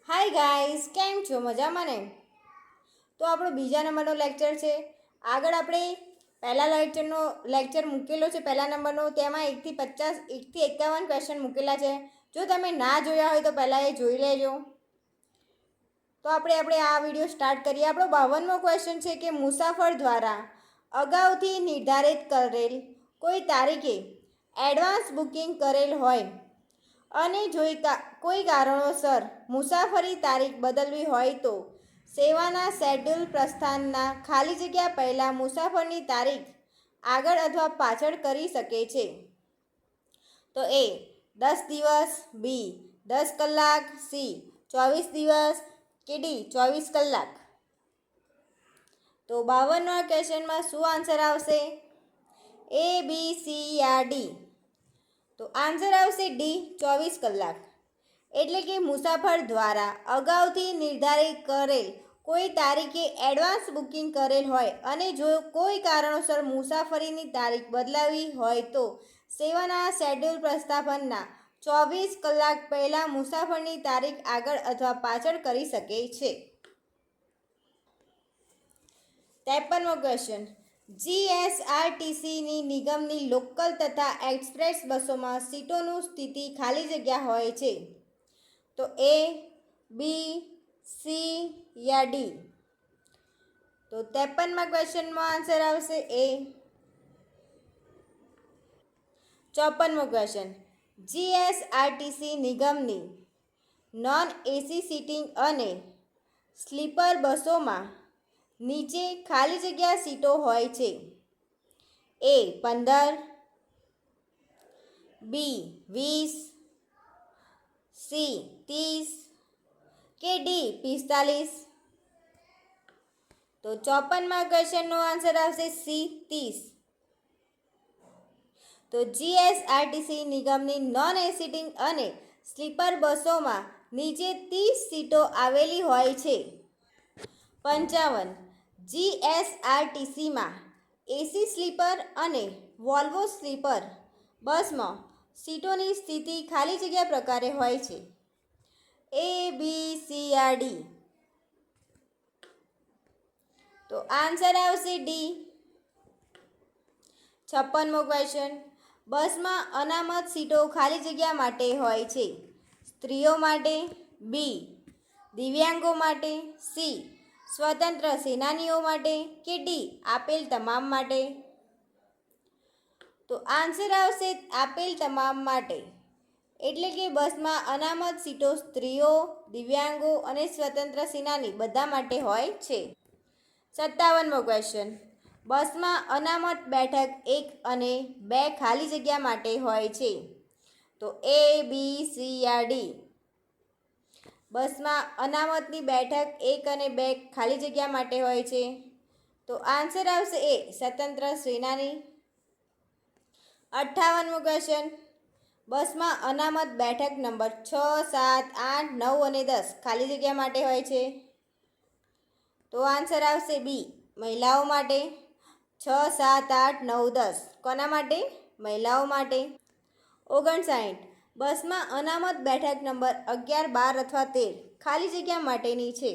Hi guys, કેમ છો? મજામાં ને? તો આપણો બીજા નંબરનો લેક્ચર છે. આગળ આપણે પહેલા લેક્ચર મૂકેલો છે પહેલા નંબરનો, તેમાં 1થી 51 ક્વેશ્ચન મૂકેલા છે. જો તમે ના જોયા હોય તો પહેલાં એ જોઈ લેજો. તો આપણે આ વિડીયો સ્ટાર્ટ કરીએ. આપણો 52મો ક્વેશ્ચન છે કે મુસાફર દ્વારા અગાઉથી નિર્ધારિત કરેલ કોઈ તારીખે એડવાન્સ બુકિંગ કરેલ હોય અને જો કોઈ કારણોસર મુસાફરી તારીખ બદલવી હોય તો સેવાના શેડ્યુલ પ્રસ્થાનના ખાલી જગ્યા પહેલાં મુસાફરની તારીખ આગળ અથવા પાછળ કરી શકે છે. તો એ 10 દિવસ, બી 10 કલાક, સી 24 દિવસ કે ડી 24 કલાક. તો 52મા ક્વેશ્ચનમાં શું આન્સર આવશે? એ, બી, સી યા ડી? તો આન્સર આવશે ડી 24 કલાક. એટલે કે મુસાફર દ્વારા અગાઉથી નિર્ધારિત કરેલ કોઈ તારીખે એડવાન્સ બુકિંગ કરેલ હોય અને જો કોઈ કારણોસર મુસાફરીની તારીખ બદલાવી હોય તો સેવાના શેડ્યુલ પ્રસ્થાપનના 24 કલાક પહેલાં મુસાફરની તારીખ આગળ અથવા પાછળ કરી શકે છે. 53મો ક્વેશ્ચન. જીએસઆરટીસી નિગમની લોકલ તથા એક્સપ્રેસ બસોમાં સીટોનું સ્થિતિ ખાલી જગ્યા હોય છે. તો એ, બી, સી યા ડી? તો 53મા ક્વેશ્ચનમાં આન્સર આવશે એ. 54મો ક્વેશ્ચન. જીએસઆરટીસી નિગમની નોન એસી સીટિંગ અને સ્લીપર બસોમાં નીચે ખાલી જગ્યા સીટો હોય છે. એ 15, બી 20, સી 30 કે ડી 45? તો 54મા ક્વેશ્ચનનો આન્સર આવશે સી 30. તો જીએસઆરટીસી નિગમની નોન એસી અને સ્લીપર બસોમાં નીચે 30 સીટો આવેલી હોય છે. 55. જીએસઆરટીસીમાં એસી સ્લીપર અને વોલ્વો સ્લીપર બસમાં સીટોની સ્થિતિ ખાલી જગ્યા પ્રકારે હોય છે. એ, બી, સી યા ડી? તો આન્સર આવશે ડી. 56મો ક્વેશ્ચન. બસમાં અનામત સીટો ખાલી જગ્યા માટે હોય છે. સ્ત્રીઓ માટે, બી દિવ્યાંગો માટે, સી સ્વતંત્ર સેનાનીઓ માટે કે ડી આપેલ તમામ માટે? તો આન્સર આવશે આપેલ તમામ માટે. એટલે કે બસમાં અનામત સીટો સ્ત્રીઓ, દિવ્યાંગો અને સ્વતંત્ર સેનાની બધા માટે હોય છે. 57મો ક્વેશ્ચન. બસમાં અનામત બેઠક 1 અને 2 ખાલી જગ્યા માટે હોય છે. તો એ, બી, સી યા ડી? બસમાં અનામતની બેઠક 1 અને 2 ખાલી જગ્યા માટે હોય છે. તો આન્સર આવશે એ સ્વતંત્ર સેનાની. 58મો ક્વેશ્ચન. બસમાં અનામત બેઠક નંબર 6, 7, 8, 9 અને 10 ખાલી જગ્યા માટે હોય છે. તો આન્સર આવશે બી મહિલાઓ માટે. 6, 7, 8, 9, 10 કોના માટે? મહિલાઓ માટે. 59. બસમાં અનામત બેઠક નંબર 11, 12 અથવા 13 ખાલી જગ્યા માટેની છે.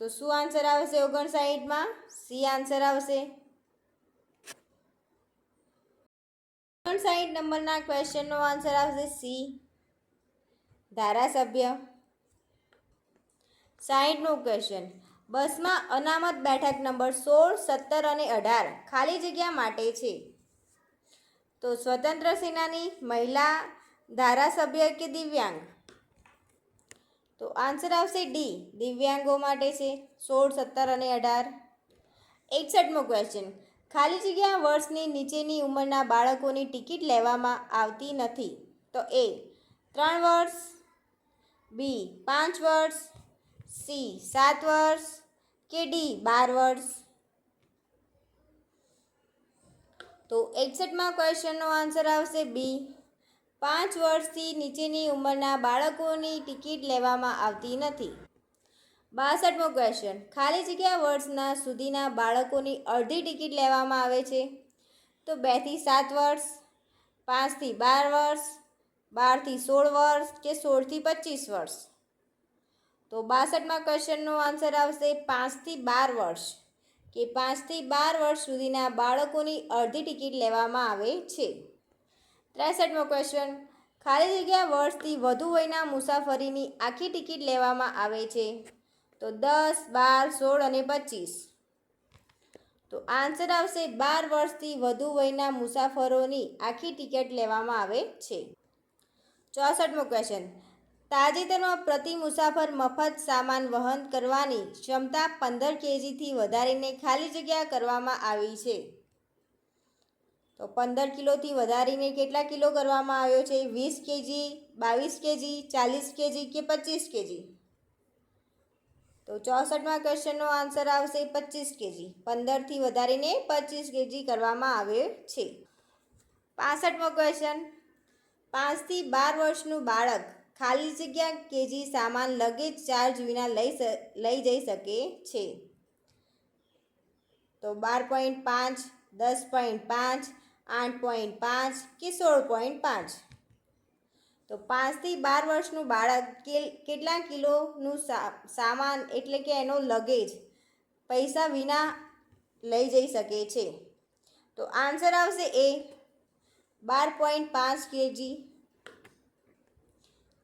તો શું આન્સર આવશે 59માં? સી આન્સર આવશે. 59 નંબરના ક્વેશ્ચનનો આન્સર આવશે સી ધારાસભ્ય. 60મો ક્વેશ્ચન. બસમાં અનામત બેઠક નંબર 16, 17 અને 18 ખાલી જગ્યા માટે છે. તો સ્વતંત્ર સેનાની, મહિલા, ધારાસભ્ય કે દિવ્યાંગ? તો આન્સર આવશે ડી દિવ્યાંગો માટે છે. 16, 17 અને 18. 61મો ક્વેશ્ચન. ખાલી જગ્યા વર્ષની નીચેની ઉંમરના બાળકોની ટિકિટ લેવામાં આવતી નથી. તો એ 3 વર્ષ, બી 5 વર્ષ, સી 7 વર્ષ કે ડી 12 વર્ષ? તો 61મા ક્વેશ્ચનનો આન્સર આવશે બી 5 વર્ષથી નીચેની ઉંમરના બાળકોની ટિકિટ લેવામાં આવતી નથી. 62મો ક્વેશ્ચન. ખાલી જગ્યા વર્ષના સુધીના બાળકોની અડધી ટિકિટ લેવામાં આવે છે. તો 2 થી 7 વર્ષ, 5 થી 12 વર્ષ 12 થી 16 વર્ષ કે 16 થી 25 વર્ષ? તો 62માં ક્વેશ્ચનનો આન્સર આવશે 5 થી 12 વર્ષ કે 5 થી 12 વર્ષ સુધીના બાળકોની અડધી ટિકિટ લેવામાં આવે છે. 63મો ક્વેશ્ચન, ખાલી જગ્યા વર્ષથી વધુ વયના મુસાફરીની આખી ટિકિટ લેવામાં આવે છે. તો 10, 12, 16 અને 25. તો આન્સર આવશે 12 વર્ષથી વધુ વયના મુસાફરોની આખી ટિકિટ લેવામાં આવે છે. 64મો ક્વેશ્ચન, તાજેતરમાં પ્રતિ મુસાફર મફત સામાન વહન કરવાની ક્ષમતા 15 kgથી વધારીને ખાલી જગ્યા કરવામાં આવી છે. તો 15 કિલોથી વધારીને કેટલા કિલો કરવામાં આવ્યો છે? 20 kg, 22 kg, 40 kg કે 25 kg? તો 64માં ક્વેશ્ચનનો આન્સર આવશે 25 kg. 15થી વધારીને 25 kg કરવામાં આવ્યો છે. 65મો ક્વેશ્ચન, 5 થી 12 વર્ષનું બાળક ખાલી જગ્યા કેજી સામાન લગેજ ચાર્જ વિના લઈ જઈ શકે છે. તો 12.5, 10.5, 8.5 કે 16.5? તો 5 થી 12 વર્ષનું બાળક કેટલા કિલોનું સામાન એટલે કે એનો લગેજ પૈસા વિના લઈ જઈ શકે છે? તો આન્સર આવશે એ 12.5 kg.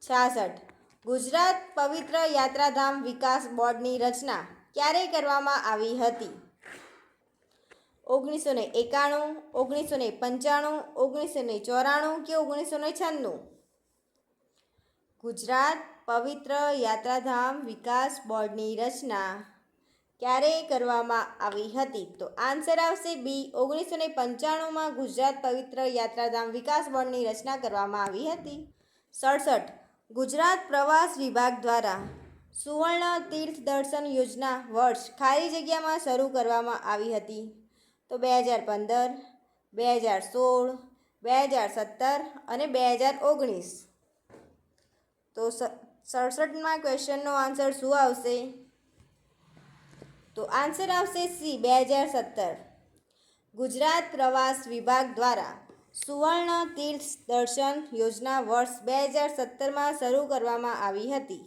66. ગુજરાત પવિત્ર યાત્રાધામ વિકાસ બોર્ડની રચના ક્યારે કરવામાં આવી હતી? 1991, 1995, 1994 કે 1996? ગુજરાત પવિત્ર યાત્રાધામ વિકાસ બોર્ડની રચના ક્યારે કરવામાં આવી હતી? તો આન્સર આવશે બી 1995માં ગુજરાત પવિત્ર યાત્રાધામ વિકાસ બોર્ડની રચના કરવામાં આવી હતી. 67. ગુજરાત પ્રવાસ વિભાગ દ્વારા સુવર્ણ તીર્થ દર્શન યોજના વર્ષ ખાલી જગ્યામાં શરૂ કરવામાં આવી હતી? તો 2015, 2016, 2017 અને 2019. તો 67માં ક્વેશ્ચનનો આન્સર શું આવશે? તો આન્સર આવશે સી 2017. ગુજરાત પ્રવાસ વિભાગ દ્વારા સુવર્ણ તીર્થ દર્શન યોજના વર્ષ 2017માં શરૂ કરવામાં આવી હતી.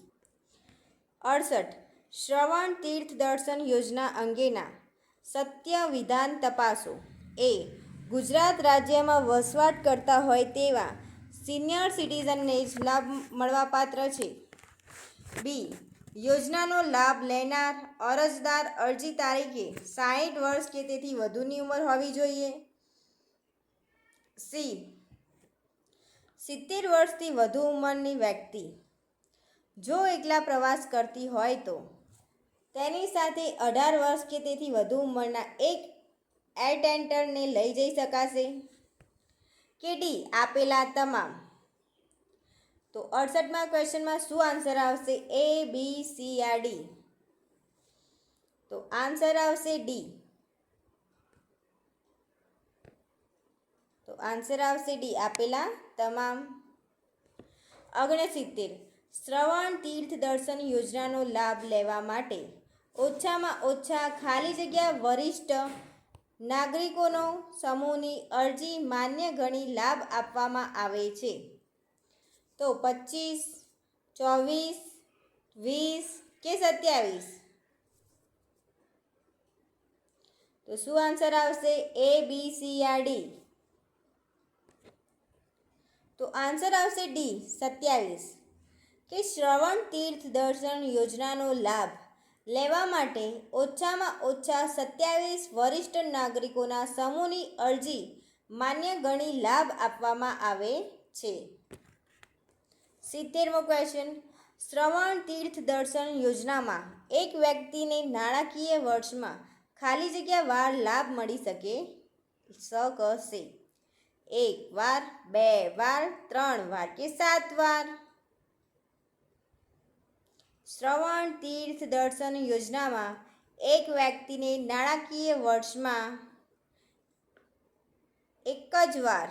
68. શ્રવણ તીર્થ દર્શન યોજના અંગેના સત્ય વિધાન તપાસો. એ. ગુજરાત રાજ્યમાં વસવાટ કરતા હોય તેવા સિનિયર સિટીઝનને જ લાભ મળવાપાત્ર છે. બી. યોજનાનો લાભ લેનાર અરજદાર અરજી તારીખે 60 વર્ષ કે તેથી વધુની ઉંમર હોવી જોઈએ. સી. 70 વર્ષથી વધુ ઉંમરની વ્યક્તિ જો એકલા પ્રવાસ કરતી હોય તો તેની સાથે 18 વર્ષ કે તેથી વધુ ઉંમરના એક એટેન્ડરને લઈ જઈ શકાશે. કે ડી આપેલા તમામ? તો 68માં ક્વેશ્ચનમાં શું આન્સર આવશે? એ, બી, સી યા ડી? તો આન્સર આવશે ડી. તો આન્સર આવશે ડી આપેલા તમામ. 69. શ્રવણ તીર્થ દર્શન યોજનાનો લાભ લેવા માટે ઓછામાં ઓછા ખાલી જગ્યા વરિષ્ઠ નાગરિકોનો સમૂહની અરજી માન્ય ગણી લાભ આપવામાં આવે છે. તો 25, 24, 20 કે 27? તો શું આન્સર આવશે? એ, બી, સી યા ડી? તો આન્સર આવશે ડી 27. કે શ્રવણ તીર્થ દર્શન યોજનાનો લાભ લેવા માટે ઓછામાં ઓછા 27 વરિષ્ઠ નાગરિકોના સમૂહની અરજી માન્ય ગણી લાભ આપવામાં આવે છે. 70મો ક્વેશ્ચન, શ્રવણ તીર્થ દર્શન યોજનામાં એક વ્યક્તિને નાણાકીય વર્ષમાં ખાલી જગ્યા વાર લાભ મળી શકશે? 1 વાર, 2 વાર, 3 વાર કે 7 વાર? શ્રવણ તીર્થ દર્શન યોજનામાં એક વ્યક્તિને નાણાકીય વર્ષમાં એક જ વાર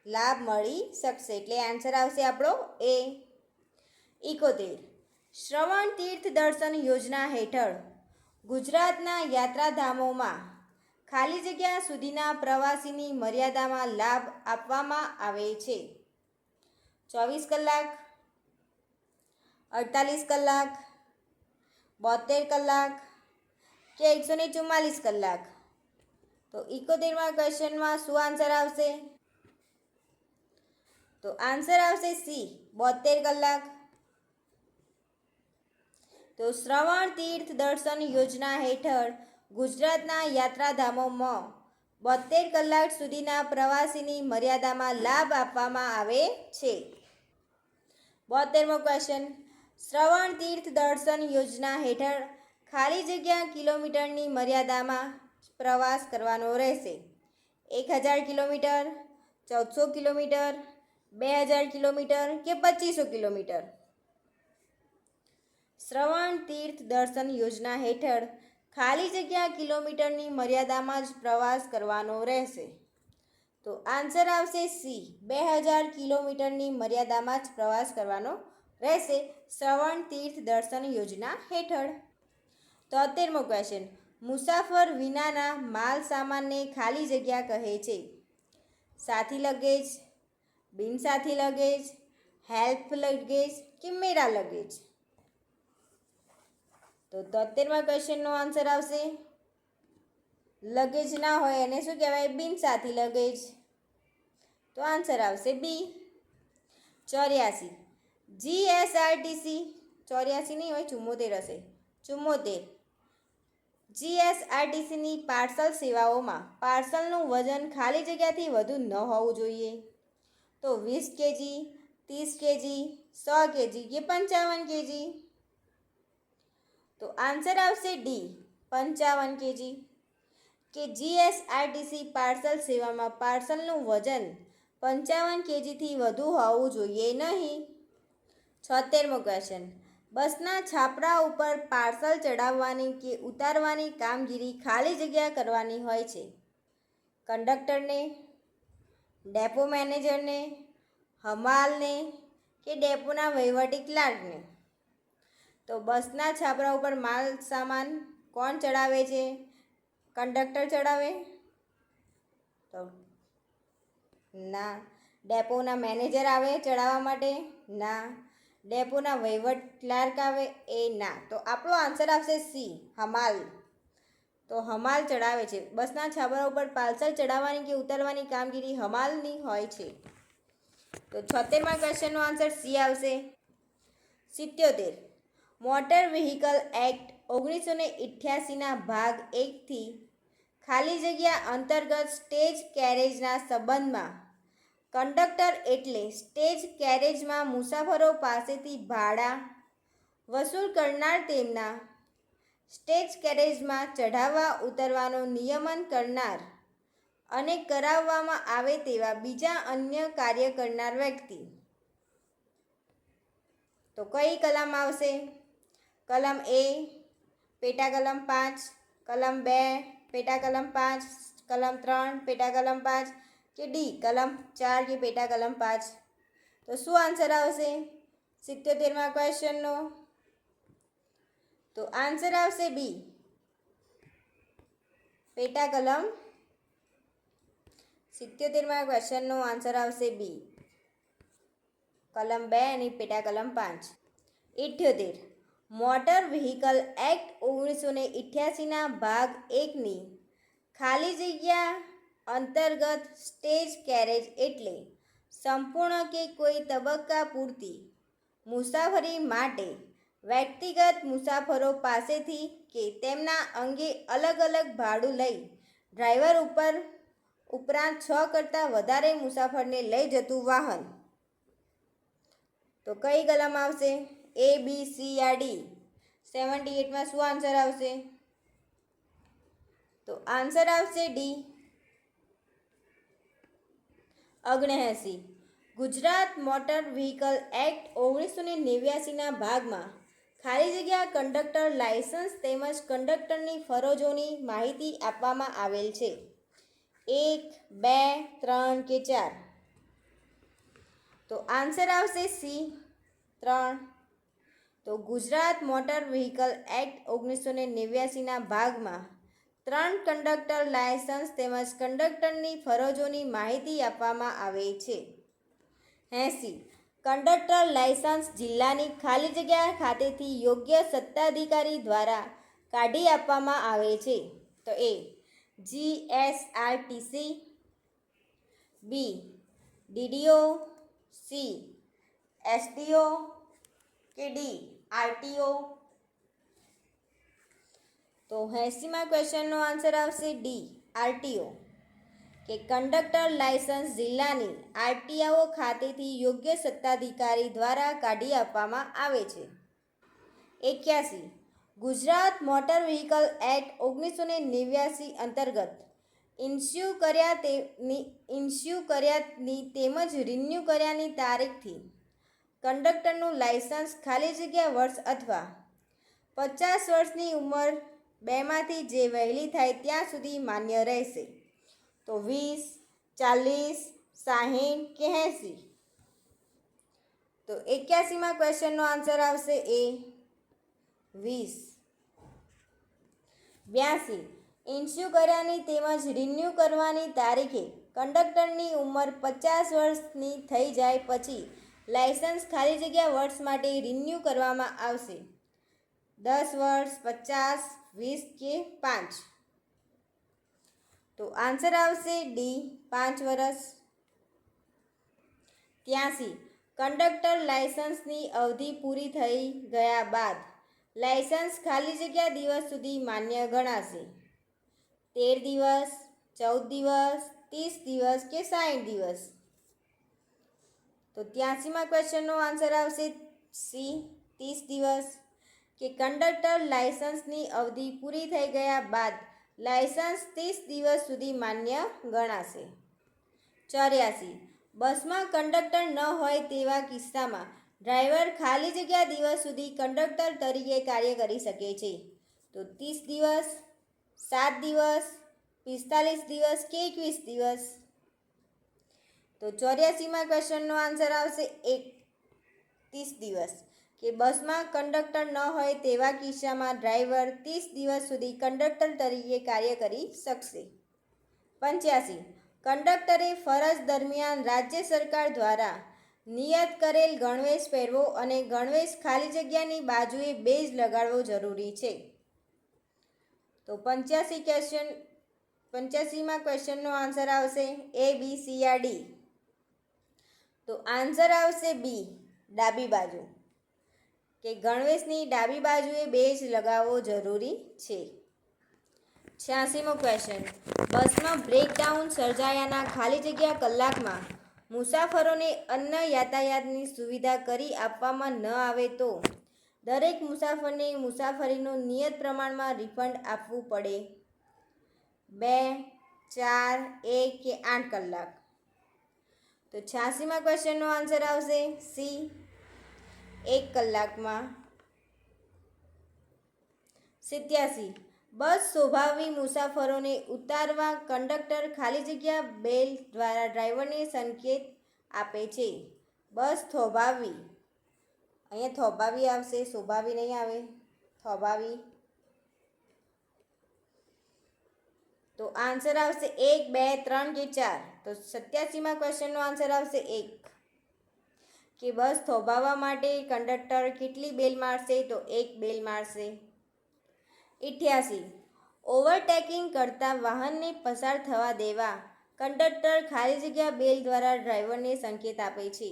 લાભ મળી શકશે. એટલે આન્સર આવશે આપણો એ. 71. શ્રવણ તીર્થ દર્શન યોજના હેઠળ ગુજરાતના યાત્રાધામોમાં ખાલી જગ્યા સુધીના પ્રવાસીની મર્યાદામાં લાભ આપવામાં આવે છે. 24 કલાક, 48 કલાક, 72 કલાક કે 144 કલાક? તો 71મા ક્વેશ્ચનમાં શું આન્સર આવશે? તો આન્સર આવશે સી, 72 કલાક. તો શ્રવણ તીર્થ દર્શન યોજના હેઠળ ગુજરાતના યાત્રાધામોમાં 72 કલાક સુધીના પ્રવાસીની મર્યાદામાં લાભ આપવામાં આવે છે. 72મો ક્વેશ્ચન, શ્રવણ તીર્થ દર્શન યોજના હેઠળ ખાલી જગ્યા કિલોમીટરની મર્યાદામાં પ્રવાસ કરવાનો રહેશે. 1000 કિલોમીટર, 1400 કિલોમીટર, 2000 કિલોમીટર કે 2500 કિલોમીટર? શ્રવણ તીર્થ દર્શન યોજના હેઠળ ખાલી જગ્યા કિલોમીટરની મર્યાદામાં જ પ્રવાસ કરવાનો રહેશે. તો આન્સર આવશે સી, 2000 કિલોમીટરની મર્યાદામાં જ પ્રવાસ કરવાનો રહેશે શ્રવણ તીર્થ દર્શન યોજના હેઠળ. 73મો ક્વેશ્ચન, મુસાફર વિનાના માલ સામાનને ખાલી જગ્યા કહે છે. સાથી લગેજ, બિનસાથી લગેજ, હેલ્પ લગેજ કે મેરા લગેજ? તો 73મા ક્વેશ્ચનનો આન્સર આવશે લગેજ ના હોય એને શું કહેવાય? બિનસાથી લગેજ. તો આન્સર આવશે બી. 84, જીએસઆરટીસી, 84 નહીં હોય, 74 હશે, 74. જીએસઆરટીસીની પાર્સલ સેવાઓમાં પાર્સલનું વજન ખાલી જગ્યાથી વધુ ન હોવું જોઈએ. તો 20 કેજી, 30 કેજી, 100 કેજી કે 55 કેજી? તો આન્સર આવશે ડી, 55 કેજી. કે જીએસઆરટીસી પાર્સલ સેવામાં પાર્સલનું વજન 55 કેજીથી વધુ હોવું જોઈએ નહીં. 76મો ક્વેશ્ચન, બસના છાપરા ઉપર પાર્સલ ચડાવવાની કે ઉતારવાની કામગીરી ખાલી જગ્યા કરવાની હોય છે. કંડક્ટરને, ડેપો મેનેજરને, હમાલને કે ડેપોના વહીવટી ક્લાર્કને? તો બસના છાપરા ઉપર માલ સામાન કોણ ચડાવે છે? કંડક્ટર ચડાવે? તો ના. ડેપોના મેનેજર આવે ચડાવવા માટે? ના. ડેપોના વહીવટ ક્લાર્ક આવે? એ ના. તો આપણો આન્સર આવશે સી, હમાલ. તો હમાલ ચડાવે છે. બસના છાપરા ઉપર પાર્સલ ચડાવવાની કે ઉતારવાની કામગીરી હમાલની હોય છે. તો 76મા ક્વેશ્ચનનો આન્સર સી આવશે. 77, મોટર વ્હીકલ એક્ટ 1988ના ભાગ 1થી ખાલી જગ્યા અંતર્ગત સ્ટેજ કેરેજના સંબંધમાં કંડક્ટર એટલે સ્ટેજ કેરેજમાં મુસાફરો પાસેથી ભાડા વસૂલ કરનાર, તેમના સ્ટેજ કેરેજમાં ચઢાવવા ઉતરવાનો નિયમન કરનાર અને કરાવવામાં આવે તેવા બીજા અન્ય કાર્ય કરનાર વ્યક્તિ. તો કઈ કલમ આવશે? કલમ એ, પેટા કલમ 5, કલમ 2, પેટા કલમ 5, કલમ 3, પેટા કલમ 5 કે ડી, કલમ 4 કે પેટા કલમ 5? તો શું આન્સર આવશે 77મા ક્વેશ્ચનનો? તો આન્સર આવશે બી, પેટા કલમ. 77મા ક્વેશ્ચનનો આન્સર આવશે બી, કલમ 2 અને પેટા કલમ 5. 78, મોટર વ્હીકલ એક્ટ 1988ના ભાગ 1ની ખાલી જગ્યા અંતર્ગત સ્ટેજ કેરેજ એટલે સંપૂર્ણ કે કોઈ તબક્કા પૂરતી મુસાફરી માટે વ્યક્તિગત મુસાફરો પાસેથી કે તેમના અંગે અલગ અલગ ભાડું લઈ ડ્રાઈવર ઉપરાંત 6 કરતાં વધારે મુસાફરને લઈ જતું વાહન. તો કઈ કલમ આવશે? એ, બી, સી યા ડી? 78માં શું આન્સર આવશે? તો આન્સર આવશે D, 79. Gujarat motor vehicle act 1989ના ભાગમાં ખાલી જગ્યા કંડક્ટર લાયસન્સ તેમજ કંડક્ટરની ફરજોની માહિતી આપવામાં આવેલ છે. 1, 2, 3 કે 4? તો આન્સર આવશે સી, 3. તો ગુજરાત મોટર વ્હીકલ એક્ટ 1989ના ભાગમાં 3 કંડક્ટર લાયસન્સ તેમજ કંડક્ટરની ફરજોની માહિતી આપવામાં આવે છે. 80, કંડક્ટર લાયસન્સ જિલ્લાની ખાલી જગ્યા ખાતેથી યોગ્ય સત્તાધિકારી દ્વારા કાઢી આપવામાં આવે છે? તો એ GSRTC, બી DDO, સી SDO કે ડી RTO? તો 80મા ક્વેશ્ચનનો આન્સર આવશે ડી RTO, કે કંડક્ટર લાયસન્સ જિલ્લાની RTO ખાતેથી યોગ્ય સત્તાધિકારી દ્વારા કાઢી આપવામાં આવે છે. 81. ગુજરાત મોટર વ્હીકલ એક્ટ 1989 અંતર્ગત ઇસ્યુ કર્યાની તેમજ રિન્યૂ કર્યાની તારીખથી કંડક્ટરનું લાયસન્સ ખાલી જગ્યા વર્ષ અથવા 50 વર્ષની ઉંમર બેમાંથી જે વહેલી થાય ત્યાં સુધી માન્ય રહેશે? તો 20, 40, 60 કે 80? તો 81મા ક્વેશ્ચનનો આન્સર આવશે એ 20. 82. ઇસ્યુ કર્યાની તેમજ રિન્યૂ કરવાની તારીખે કંડક્ટરની ઉંમર 50 વર્ષની થઈ જાય પછી લાયસન્સ ખાલી જગ્યા વર્ષ માટે રિન્યૂ કરવામાં આવશે? 10 વર્ષ, 50, 20 કે 5? તો આન્સર આવશે ડી 5 વર્ષ. 83. કંડક્ટર લાયસન્સની અવધિ પૂરી થઈ ગયા બાદ લાયસન્સ ખાલી જગ્યા દિવસ સુધી માન્ય ગણાશે? 13 દિવસ, 14 દિવસ, 30 દિવસ કે 60 દિવસ? તો 83મા ક્વેશ્ચનનો આન્સર આવશે સી 30 દિવસ, કે કંડક્ટર લાયસન્સની અવધિ પૂરી થઈ ગયા બાદ લાયસન્સ 30 દિવસ સુધી માન્ય ગણાશે. 84. બસમાં કંડક્ટર ન હોય તેવા કિસ્સામાં ડ્રાઈવર ખાલી જગ્યા દિવસ સુધી કંડક્ટર તરીકે કાર્ય કરી શકે છે? તો 30 દિવસ, 7 દિવસ, 45 દિવસ કે 21 દિવસ? તો 84મા ક્વેશ્ચનનો આન્સર આવશે 30 દિવસ, કે બસમાં કંડક્ટર ન હોય તેવા કિસ્સામાં ડ્રાઈવર 30 દિવસ સુધી કંડક્ટર તરીકે કાર્ય કરી શકશે. 85. કંડક્ટરે ફરજ દરમિયાન રાજ્ય સરકાર દ્વારા નિયત કરેલ ગણવેશ પહેરવો અને ગણવેશ ખાલી જગ્યાની બાજુએ બેઝ લગાડવો જરૂરી છે? તો 85મા ક્વેશ્ચનનો આન્સર આવશે એ, બી, સી યા ડી? તો આન્સર આવશે બી ડાબી બાજુ, કે ગણવેશની ડાબી બાજુએ બેઝ લગાવવો જરૂરી છે. 86મો ક્વેશ્ચન. બસમાં બ્રેકડાઉન સર્જાયાના ખાલી જગ્યા કલાકમાં મુસાફરોને અન્ય યાતાયાતની સુવિધા કરી આપવામાં ન આવે તો દરેક મુસાફરને મુસાફરીનું નિયત પ્રમાણમાં રિફંડ આપવું પડે? 2, 4, 1 કે 8 કલાક? તો 86મા ક્વેશ્ચનનો આન્સર આવશે સી 1 કલાકમાં. 87. બસ શોભાવી મુસાફરોને ઉતારવા કંડક્ટર ખાલી જગ્યા બેલ દ્વારા ડ્રાઈવરને સંકેત આપે છે? બસ થોભાવવી, અહીંયા થોભાવી આવશે, શોભાવી નહીં આવે, થોભાવી. તો આન્સર આવશે 1, 2, 3 કે 4? તો 87મા ક્વેશ્ચનનો આન્સર આવશે 1, કે બસ થોભાવવા માટે કંડક્ટર કેટલી બેલ મારશે? તો 1 બેલ મારશે. 88. ઓવરટેકિંગ કરતા વાહનને પસાર થવા દેવા કંડક્ટર ખાલી જગ્યા બેલ દ્વારા ડ્રાઈવરને સંકેત આપે છે?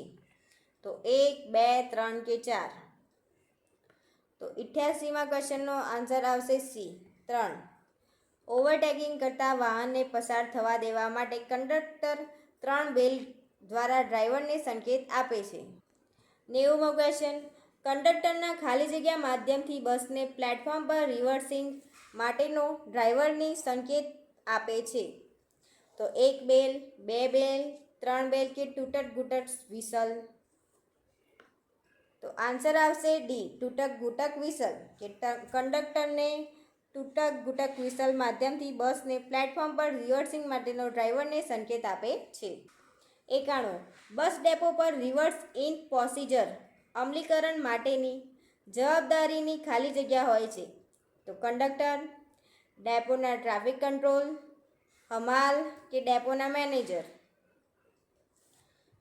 તો 1, 2, 3 કે 4? તો 88મા ક્વેશ્ચનનો આન્સર આવશે સી 3. ઓવરટેકિંગ કરતા વાહનને પસાર થવા દેવા માટે કંડક્ટર 3 બેલ દ્વારા ડ્રાઈવરને સંકેત આપે છે. 90મો ક્વેશ્ચન. કંડક્ટરના ખાલી જગ્યા માધ્યમથી બસને પ્લેટફોર્મ પર રિવર્સિંગ માટેનો ડ્રાઈવરની સંકેત આપે છે? તો 1 બેલ, 2 બેલ, 3 બેલ કે તૂટક ગુટક વિસલ? તો આન્સર આવશે ડી તૂટક ગુટક વિસલ, કે કંડક્ટરને તૂટક ગુટક વિસલ માધ્યમથી બસને પ્લેટફોર્મ પર રિવર્સિંગ માટેનો ડ્રાઈવરને સંકેત આપે છે. 91. બસ ડેપો પર રિવર્સ ઇન પ્રોસિજર અમલીકરણ માટેની જવાબદારીની ખાલી જગ્યા હોય છે? તો કંડક્ટર, ડેપોના ટ્રાફિક કંટ્રોલ, હમાલ કે ડેપોના મેનેજર?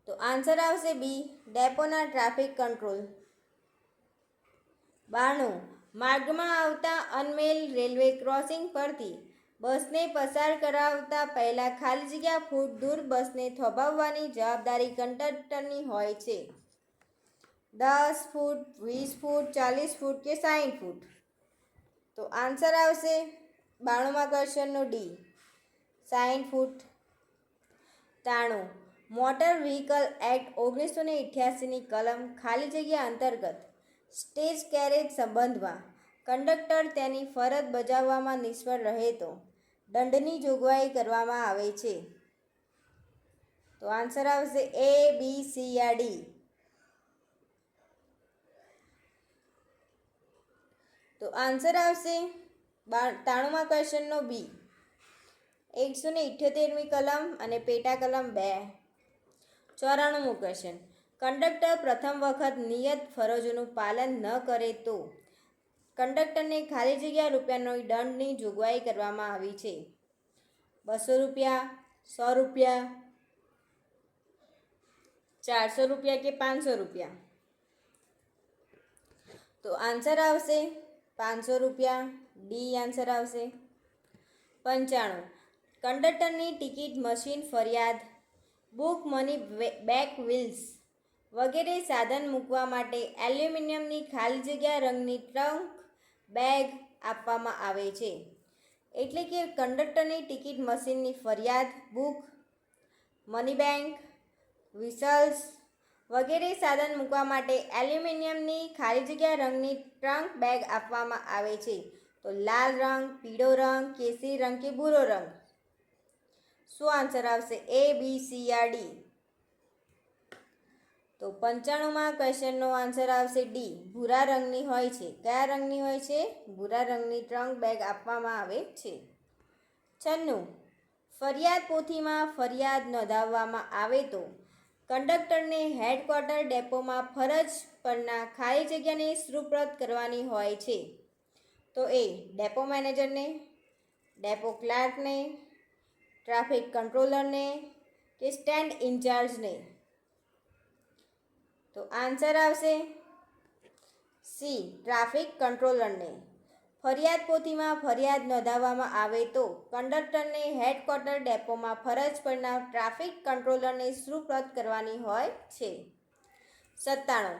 તો આન્સર આવશે બી, ડેપોના ટ્રાફિક કંટ્રોલ. 92. માર્ગમાં આવતા અનમેલ રેલવે ક્રોસિંગ પરથી બસને પસાર કરાવતા પહેલાં ખાલી જગ્યા ફૂટ દૂર બસને થોભાવવાની જવાબદારી કંડક્ટરની હોય છે. 10 ફૂટ, 20 ફૂટ, 40 ફૂટ કે 60 ફૂટ. તો આન્સર આવશે 92માં ક્વેશ્ચનનો ડી, 60 ફૂટ. 93. મોટર વ્હીકલ એક્ટ 1988ની કલમ ખાલી જગ્યા અંતર્ગત સ્ટેજ કેરેજ સંબંધમાં કંડક્ટર તેની ફરજ બજાવવામાં નિષ્ફળ રહે તો દંડની જોગવાઈ કરવામાં આવે છે. તો આન્સર આવશે એ, બી, સી યા ડી. તો આન્સર આવશે 93માં ક્વેશ્ચનનો બી, 178મી કલમ અને પેટા કલમ 2. 94મો ક્વેશ્ચન. કંડક્ટર પ્રથમ વખત નિયત ફરજોનું પાલન ન કરે તો કંડક્ટરને ખાલી જગ્યા રૂપિયાનો દંડની જોગવાઈ કરવામાં આવી છે. 200 રૂપિયા, 100 રૂપિયા, 400 રૂપિયા કે 500 રૂપિયા. તો આન્સર આવશે 500 રૂપિયા, ડી આન્સર આવશે. 95. કંડક્ટરની ટિકિટ મશીન ફરિયાદ, બુક મની બેક વ્હીલ્સ વગેરે સાધન મૂકવા માટે એલ્યુમિનિયમની ખાલી જગ્યા રંગની ટ્રંક બેગ આપવામાં આવે છે. એટલે કે કંડક્ટરની ટિકિટ મશીનની ફરિયાદ, બુક, મની બેંક, વિસલ્સ વગેરે સાધન મૂકવા માટે એલ્યુમિનિયમની ખાલી જગ્યા રંગની ટ્રંક બેગ આપવામાં આવે છે. તો લાલ રંગ, પીળો રંગ, કેસરી રંગ કે ભૂરો રંગ. શું આન્સર આવશે? એ, બી, સી યા ડી. તો 95માં ક્વેશ્ચનનો આન્સર આવશે ડી, ભૂરા રંગની હોય છે. કયા રંગની હોય છે? ભૂરા રંગની ટ્રંક બેગ આપવામાં આવે છે. 96. ફરિયાદ પોથીમાં ફરિયાદ નોંધાવવામાં આવે તો કંડક્ટરને હેડક્વાર્ટર ડેપોમાં ફરજ પરના ખાલી જગ્યાને સુપ્રત કરવાની હોય છે. તો એ ડેપો મેનેજરને, ડેપો ક્લાર્કને, ટ્રાફિક કંટ્રોલરને કે સ્ટેન્ડ ઇન્ચાર્જને. તો આન્સર આવશે સી, ટ્રાફિક કંટ્રોલરને. ફરિયાદ પોથીમાં ફરિયાદ નોંધાવવામાં આવે તો કંડક્ટરને હેડક્વાર્ટર ડેપોમાં ફરજ પરના ટ્રાફિક કંટ્રોલરને સુપ્રત કરવાની હોય છે. 97.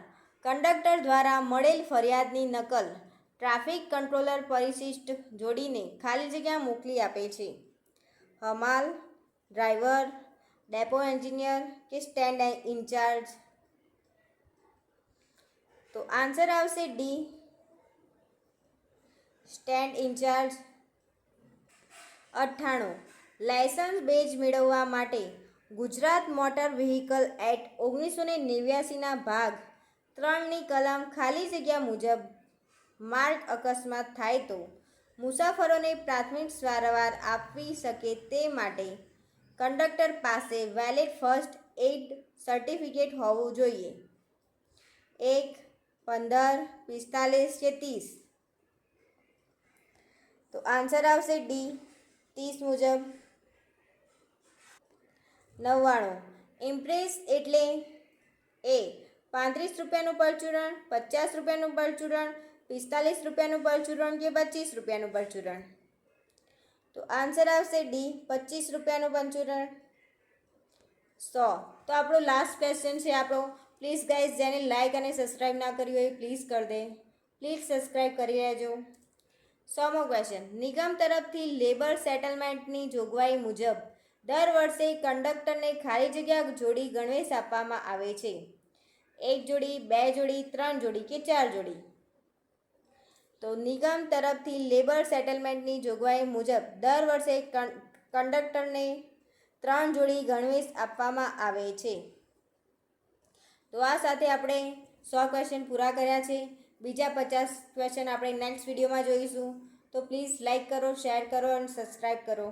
કંડક્ટર દ્વારા મળેલ ફરિયાદની નકલ ટ્રાફિક કંટ્રોલર પરિશિષ્ટ જોડીને ખાલી જગ્યા મોકલી આપે છે. હમાલ, ડ્રાઈવર, ડેપો એન્જિનિયર કે સ્ટેન્ડ ઇન્ચાર્જ. તો આન્સર આવશે ડી, સ્ટેન્ડ ઇન્ચાર્જ. 98. લાયસન્સ બેજ મેળવવા માટે ગુજરાત મોટર વ્હીકલ એક્ટ 1989ના ભાગ 3ની કલમ ખાલી જગ્યા મુજબ માર્ગ અકસ્માત થાય તો મુસાફરોને પ્રાથમિક સારવાર આપવી શકે તે માટે કંડક્ટર પાસે વેલિડ ફર્સ્ટ એઇડ સર્ટિફિકેટ હોવું જોઈએ. 1, 15, 45 કે 30. તો આન્સર આવશે ડી, 30 મુજબ. 99. ઇમ્પ્રેસ એટલે એ 35 રૂપિયાનું પરચુરણ, 50 રૂપિયાનું પરચુરણ, 45 રૂપિયાનું પરચુરણ કે 25 રૂપિયાનું પરચુરણ. તો આન્સર આવશે ડી, 25 રૂપિયાનું પરચુરણ. 100. તો આપણો લાસ્ટ ક્વેશ્ચન છે આપણો. પ્લીઝ ગાઈઝ, જેને લાઇક અને સબસ્ક્રાઈબ ના કર્યું હોય પ્લીઝ કરી દે. પ્લીઝ સબસ્ક્રાઈબ કરી લેજો. 100મો ક્વેશ્ચન. નિગમ તરફથી લેબર સેટલમેન્ટની જોગવાઈ મુજબ દર વર્ષે કંડક્ટરને ખાલી જગ્યા જોડી ગણવેશ આપવામાં આવે છે. 1 જોડી, 2 જોડી, 3 જોડી કે 4 જોડી. તો નિગમ તરફથી લેબર સેટલમેન્ટની જોગવાઈ મુજબ દર વર્ષે કંડક્ટરને 3 જોડી ગણવેશ આપવામાં આવે છે. તો આ સાથે આપણે 100 ક્વેશ્ચન પૂરા કર્યા છે. બીજા 50 ક્વેશ્ચન આપણે નેક્સ્ટ વિડીયોમાં જોઈશું. તો પ્લીઝ લાઇક કરો, શેર કરો અને સબસ્ક્રાઈબ કરો.